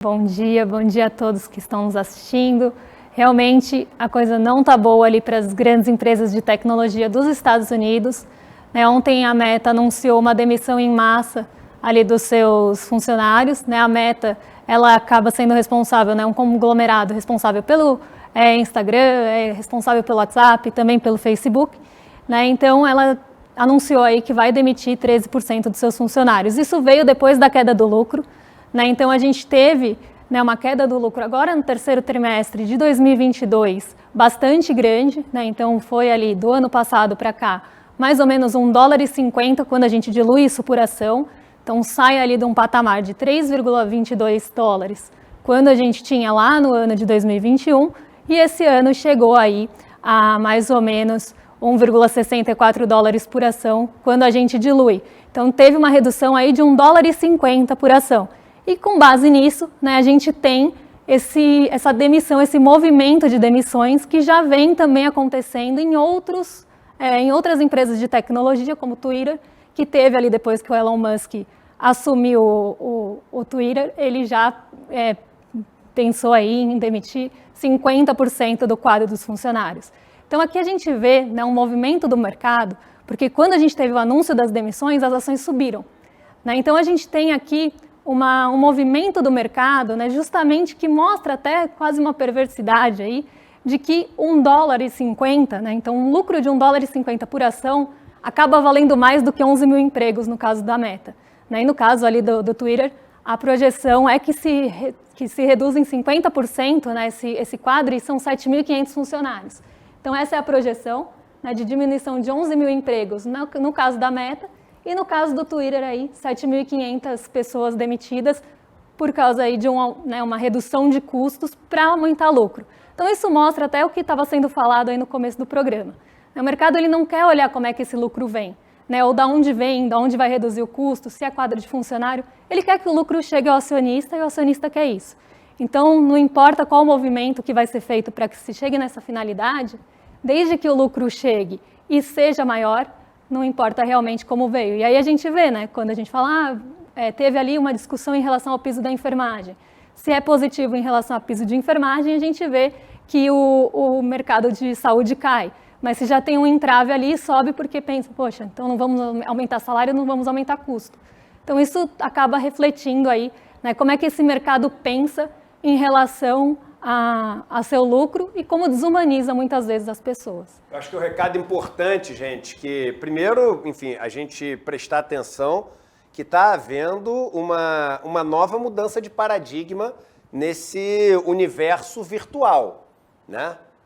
Bom dia a todos que estão nos assistindo. Realmente a coisa não está boa ali para as grandes empresas de tecnologia dos Estados Unidos. Ontem a Meta anunciou uma demissão em massa ali dos seus funcionários. A Meta ela acaba sendo responsável, um conglomerado responsável pelo Instagram, responsável pelo WhatsApp, também pelo Facebook. Então ela anunciou aí que vai demitir 13% dos seus funcionários. Isso veio depois da queda do lucro. Então a gente teve uma queda do lucro agora no terceiro trimestre de 2022 bastante grande, então foi ali do ano passado para cá mais ou menos $1,50 quando a gente dilui isso por ação, então sai ali de um patamar de 3,22 dólares quando a gente tinha lá no ano de 2021 e esse ano chegou aí a mais ou menos 1,64 dólares por ação quando a gente dilui. Então teve uma redução aí de $1,50 por ação. E com base nisso, a gente tem essa demissão, esse movimento de demissões que já vem também acontecendo em outras empresas de tecnologia, como o Twitter, que teve ali depois que o Elon Musk assumiu o Twitter, ele já pensou aí em demitir 50% do quadro dos funcionários. Então aqui a gente vê um movimento do mercado, porque quando a gente teve o anúncio das demissões, as ações subiram. Então a gente tem aqui um movimento do mercado, justamente que mostra até quase uma perversidade aí, de que $1,50, então um lucro de $1,50 por ação acaba valendo mais do que 11 mil empregos no caso da Meta. E no caso ali do Twitter, a projeção é que se reduz em 50% esse quadro e são 7.500 funcionários. Então essa é a projeção de diminuição de 11 mil empregos no caso da Meta. E no caso do Twitter, 7.500 pessoas demitidas por causa aí de uma redução de custos para aumentar lucro. Então isso mostra até o que estava sendo falado aí no começo do programa. O mercado ele não quer olhar como é que esse lucro vem, ou de onde vem, de onde vai reduzir o custo, se é quadro de funcionário. Ele quer que o lucro chegue ao acionista e o acionista quer isso. Então não importa qual o movimento que vai ser feito para que se chegue nessa finalidade, desde que o lucro chegue e seja maior, não importa realmente como veio. E aí a gente vê, quando a gente fala, teve ali uma discussão em relação ao piso da enfermagem. Se é positivo em relação ao piso de enfermagem, a gente vê que o mercado de saúde cai. Mas se já tem um entrave ali, sobe porque pensa, poxa, então não vamos aumentar salário, não vamos aumentar custo. Então isso acaba refletindo aí, como é que esse mercado pensa em relação a seu lucro e como desumaniza muitas vezes as pessoas. Eu acho que o recado importante, gente, que primeiro, enfim, a gente prestar atenção que está havendo uma nova mudança de paradigma nesse universo virtual,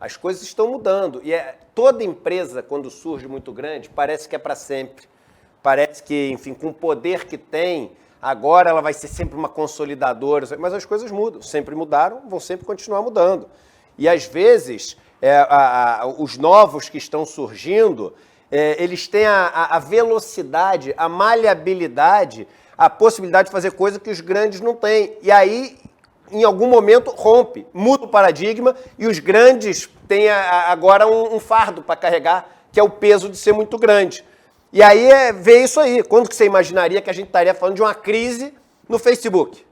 As coisas estão mudando e toda empresa, quando surge muito grande, parece que é para sempre. Parece que, enfim, com o poder que tem, agora ela vai ser sempre uma consolidadora, mas as coisas mudam, sempre mudaram, vão sempre continuar mudando. E às vezes, os novos que estão surgindo, eles têm a velocidade, a maleabilidade, a possibilidade de fazer coisa que os grandes não têm. E aí, em algum momento, rompe, muda o paradigma e os grandes têm agora um fardo para carregar, que é o peso de ser muito grande. E aí vê isso aí. Quando que você imaginaria que a gente estaria falando de uma crise no Facebook?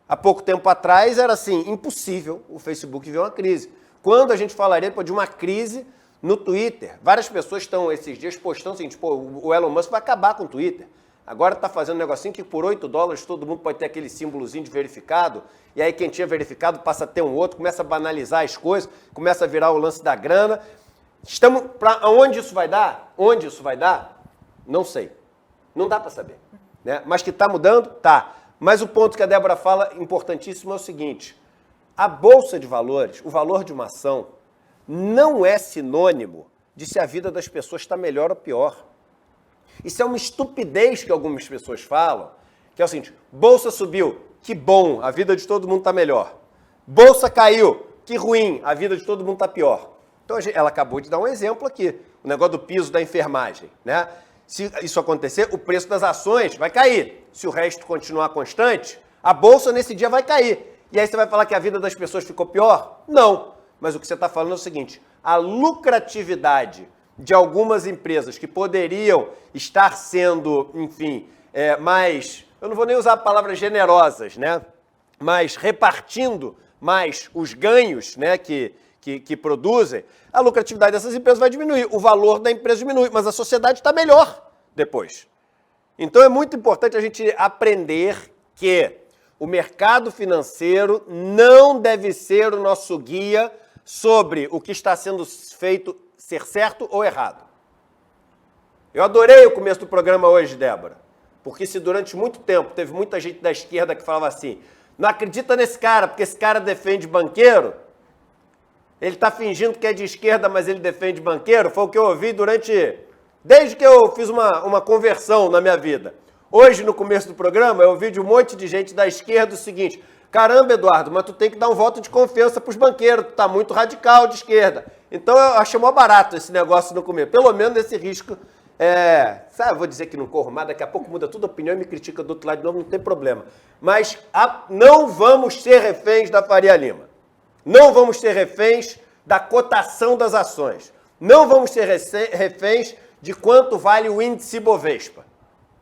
Há pouco tempo atrás era assim, impossível o Facebook ver uma crise. Quando a gente falaria de uma crise no Twitter? Várias pessoas estão esses dias postando o seguinte, o Elon Musk vai acabar com o Twitter. Agora está fazendo um negocinho que por $8 todo mundo pode ter aquele símbolozinho de verificado, e aí quem tinha verificado passa a ter um outro, começa a banalizar as coisas, começa a virar o lance da grana. Onde isso vai dar? Onde isso vai dar? Não sei. Não dá para saber. Mas que está mudando? Tá. Mas o ponto que a Débora fala, importantíssimo, é o seguinte. A Bolsa de Valores, o valor de uma ação, não é sinônimo de se a vida das pessoas está melhor ou pior. Isso é uma estupidez que algumas pessoas falam, que é o seguinte, Bolsa subiu, que bom, a vida de todo mundo está melhor. Bolsa caiu, que ruim, a vida de todo mundo está pior. Então ela acabou de dar um exemplo aqui, o negócio do piso da enfermagem, Se isso acontecer, o preço das ações vai cair. Se o resto continuar constante, a bolsa nesse dia vai cair. E aí você vai falar que a vida das pessoas ficou pior? Não. Mas o que você está falando é o seguinte, a lucratividade de algumas empresas que poderiam estar sendo, enfim, mais, eu não vou nem usar a palavra generosas, mas repartindo mais os ganhos, né, que produzem, a lucratividade dessas empresas vai diminuir, o valor da empresa diminui, mas a sociedade está melhor depois. Então é muito importante a gente aprender que o mercado financeiro não deve ser o nosso guia sobre o que está sendo feito ser certo ou errado. Eu adorei o começo do programa hoje, Débora, porque se durante muito tempo teve muita gente da esquerda que falava assim, não acredita nesse cara, porque esse cara defende banqueiro, ele está fingindo que é de esquerda, mas ele defende banqueiro, foi o que eu ouvi desde que eu fiz uma conversão na minha vida. Hoje, no começo do programa, eu ouvi de um monte de gente da esquerda o seguinte, caramba, Eduardo, mas tu tem que dar um voto de confiança para os banqueiros, tu tá muito radical de esquerda. Então eu achei mó barato esse negócio no começo, pelo menos esse risco. Sabe, eu vou dizer que não corro mais, daqui a pouco muda toda a opinião e me critica do outro lado de novo, não tem problema. Mas não vamos ser reféns da Faria Lima. Não vamos ser reféns da cotação das ações. Não vamos ser reféns de quanto vale o índice Bovespa.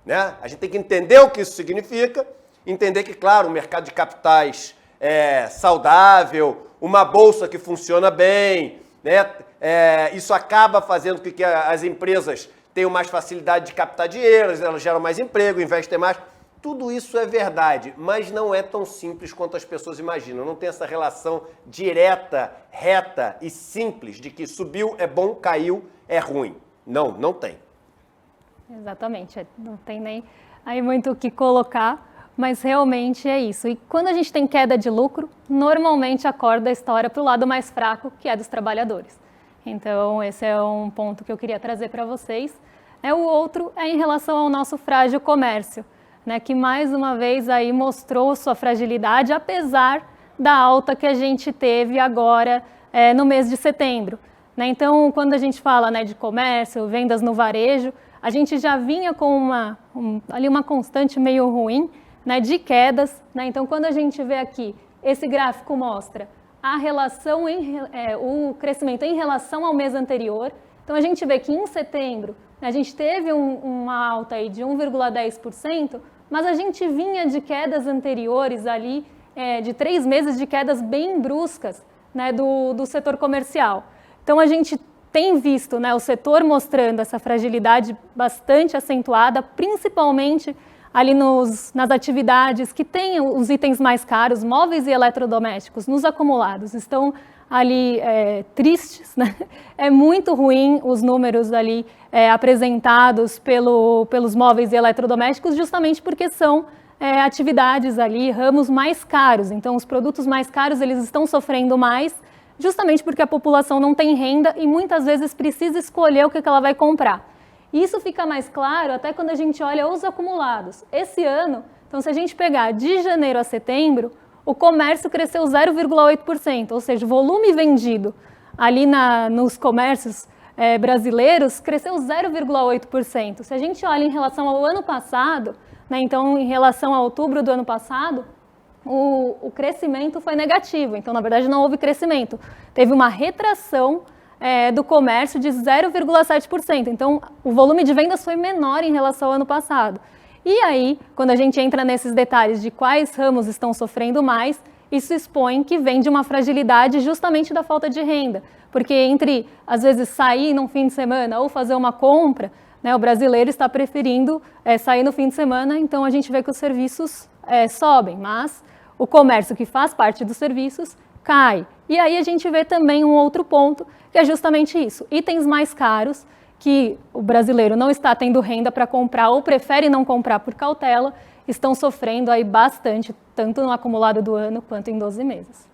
Né? A gente tem que entender o que isso significa, entender que, claro, o mercado de capitais é saudável, uma bolsa que funciona bem, né? Isso acaba fazendo com que as empresas tenham mais facilidade de captar dinheiro, elas geram mais emprego, investem mais. Tudo isso é verdade, mas não é tão simples quanto as pessoas imaginam. Não tem essa relação direta, reta e simples de que subiu é bom, caiu é ruim. Não tem. Exatamente, não tem nem aí muito o que colocar, mas realmente é isso. E quando a gente tem queda de lucro, normalmente acorda a história para o lado mais fraco, que é dos trabalhadores. Então, esse é um ponto que eu queria trazer para vocês. O outro é em relação ao nosso frágil comércio, né, que mais uma vez aí mostrou sua fragilidade, apesar da alta que a gente teve agora no mês de setembro. Né? Então, quando a gente fala, né, de comércio, vendas no varejo, a gente já vinha com uma constante meio ruim, né, de quedas. Né? Então, quando a gente vê aqui, esse gráfico mostra a relação, o crescimento em relação ao mês anterior. Então, a gente vê que em setembro, a gente teve uma alta aí de 1,10%, mas a gente vinha de quedas anteriores ali, de 3 meses de quedas bem bruscas, né, do setor comercial. Então, a gente tem visto, né, o setor mostrando essa fragilidade bastante acentuada, principalmente ali nas atividades que têm os itens mais caros, móveis e eletrodomésticos, nos acumulados, estão ali tristes, né? É muito ruim os números ali apresentados pelos móveis e eletrodomésticos, justamente porque são atividades ali, ramos mais caros. Então, os produtos mais caros, eles estão sofrendo mais, justamente porque a população não tem renda e muitas vezes precisa escolher o que ela vai comprar. Isso fica mais claro até quando a gente olha os acumulados. Esse ano, então se a gente pegar de janeiro a setembro, o comércio cresceu 0,8%, ou seja, o volume vendido ali nos comércios brasileiros cresceu 0,8%. Se a gente olha em relação ao ano passado, né, então em relação a outubro do ano passado, o crescimento foi negativo, então na verdade não houve crescimento, teve uma retração do comércio de 0,7%, então o volume de vendas foi menor em relação ao ano passado. E aí, quando a gente entra nesses detalhes de quais ramos estão sofrendo mais, isso expõe que vem de uma fragilidade justamente da falta de renda, porque entre às vezes sair num fim de semana ou fazer uma compra, né, o brasileiro está preferindo sair no fim de semana, então a gente vê que os serviços sobem, mas o comércio que faz parte dos serviços cai. E aí a gente vê também um outro ponto, que é justamente isso, itens mais caros, que o brasileiro não está tendo renda para comprar ou prefere não comprar por cautela, estão sofrendo aí bastante, tanto no acumulado do ano quanto em 12 meses.